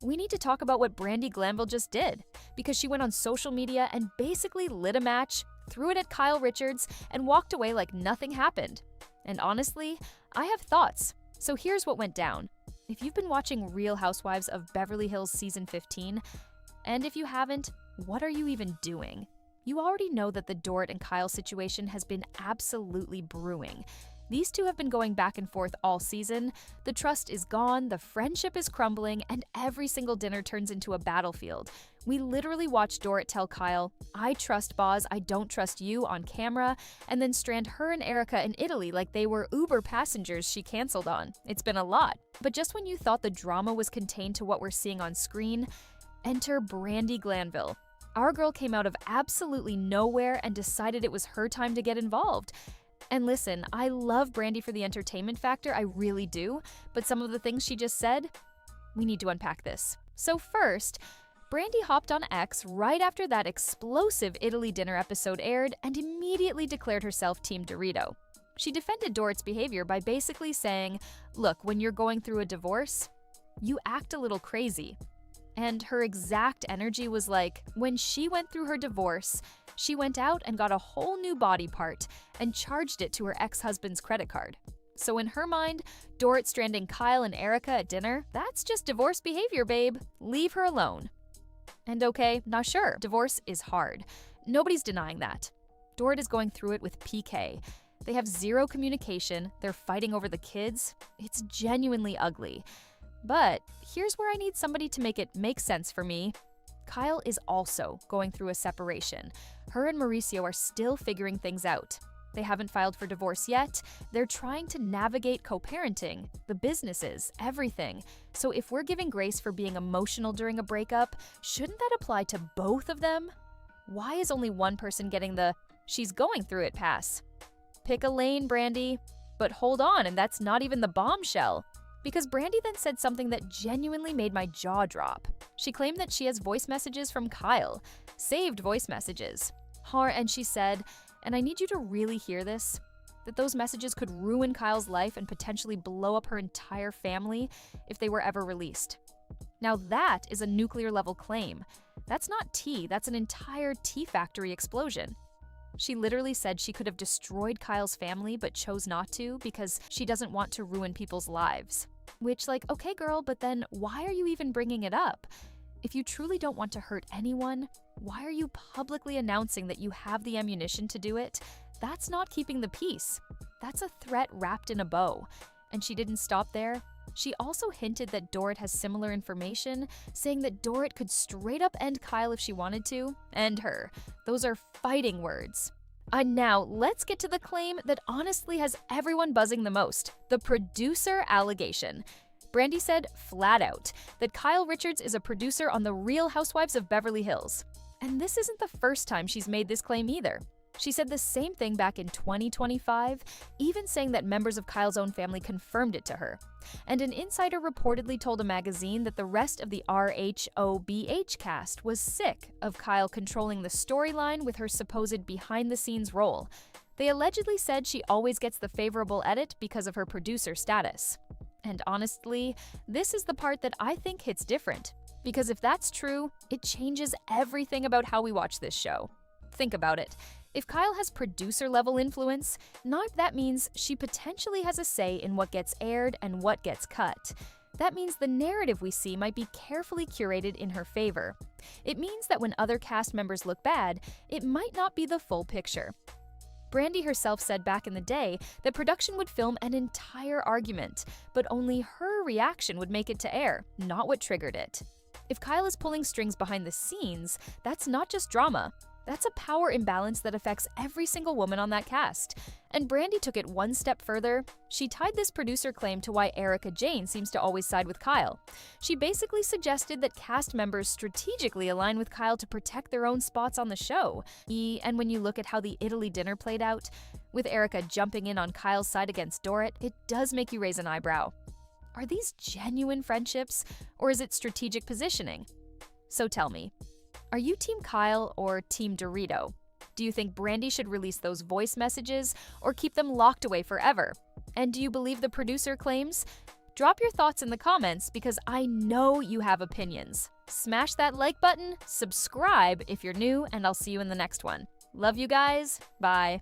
we need to talk about what Brandi Glanville just did, because she went on social media and basically lit a match, threw it at Kyle Richards, and walked away like nothing happened. And honestly, I have thoughts. So here's what went down. If you've been watching Real Housewives of Beverly Hills season 15, and if you haven't, what are you even doing? You already know that the Dorit and Kyle situation has been absolutely brewing. These two have been going back and forth all season. The trust is gone, the friendship is crumbling, and every single dinner turns into a battlefield. We literally watched Dorit tell Kyle, "I trust Boz, I don't trust you," on camera, and then strand her and Erica in Italy like they were Uber passengers she canceled on. It's been a lot. But just when you thought the drama was contained to what we're seeing on screen, enter Brandi Glanville. Our girl came out of absolutely nowhere and decided it was her time to get involved. And listen, I love Brandi for the entertainment factor, I really do, but some of the things she just said, we need to unpack this. So first, Brandi hopped on X right after that explosive Italy dinner episode aired and immediately declared herself Team Dorito. She defended Dorit's behavior by basically saying, "Look, when you're going through a divorce, you act a little crazy." And her exact energy was like, when she went through her divorce, she went out and got a whole new body part and charged it to her ex-husband's credit card. So in her mind, Dorit stranding Kyle and Erica at dinner, that's just divorce behavior, babe. Leave her alone. And okay, now sure, divorce is hard. Nobody's denying that. Dorit is going through it with PK. They have zero communication, they're fighting over the kids. It's genuinely ugly. But here's where I need somebody to make it make sense for me. Kyle is also going through a separation. Her and Mauricio are still figuring things out. They haven't filed for divorce yet. They're trying to navigate co-parenting, the businesses, everything. So if we're giving grace for being emotional during a breakup, shouldn't that apply to both of them? Why is only one person getting the "she's going through it" pass? Pick a lane, Brandi. But hold on, and that's not even the bombshell. Because Brandi then said something that genuinely made my jaw drop. She claimed that she has voice messages from Kyle, saved voice messages. And she said, and I need you to really hear this, that those messages could ruin Kyle's life and potentially blow up her entire family if they were ever released. Now that is a nuclear level claim. That's not tea, that's an entire tea factory explosion. She literally said she could have destroyed Kyle's family but chose not to because she doesn't want to ruin people's lives. Which, like, okay girl, but then why are you even bringing it up? If you truly don't want to hurt anyone, why are you publicly announcing that you have the ammunition to do it? That's not keeping the peace. That's a threat wrapped in a bow. And she didn't stop there. She also hinted that Dorit has similar information, saying that Dorit could straight up end Kyle if she wanted to, and her. Those are fighting words. And now, let's get to the claim that honestly has everyone buzzing the most, the producer allegation. Brandi said flat out that Kyle Richards is a producer on the Real Housewives of Beverly Hills. And this isn't the first time she's made this claim either. She said the same thing back in 2025, even saying that members of Kyle's own family confirmed it to her. And an insider reportedly told a magazine that the rest of the RHOBH cast was sick of Kyle controlling the storyline with her supposed behind-the-scenes role. They allegedly said she always gets the favorable edit because of her producer status. And honestly, this is the part that I think hits different. Because if that's true, it changes everything about how we watch this show. Think about it. If Kyle has producer-level influence, now that means she potentially has a say in what gets aired and what gets cut. That means the narrative we see might be carefully curated in her favor. It means that when other cast members look bad, it might not be the full picture. Brandi herself said back in the day that production would film an entire argument, but only her reaction would make it to air, not what triggered it. If Kyle is pulling strings behind the scenes, that's not just drama. That's a power imbalance that affects every single woman on that cast. And Brandi took it one step further. She tied this producer claim to why Erica Jane seems to always side with Kyle. She basically suggested that cast members strategically align with Kyle to protect their own spots on the show. And when you look at how the Italy dinner played out, with Erica jumping in on Kyle's side against Dorit, it does make you raise an eyebrow. Are these genuine friendships, or is it strategic positioning? So tell me, are you Team Kyle or Team Dorito? Do you think Brandi should release those voice messages or keep them locked away forever? And do you believe the producer claims? Drop your thoughts in the comments because I know you have opinions. Smash that like button, subscribe if you're new, and I'll see you in the next one. Love you guys. Bye.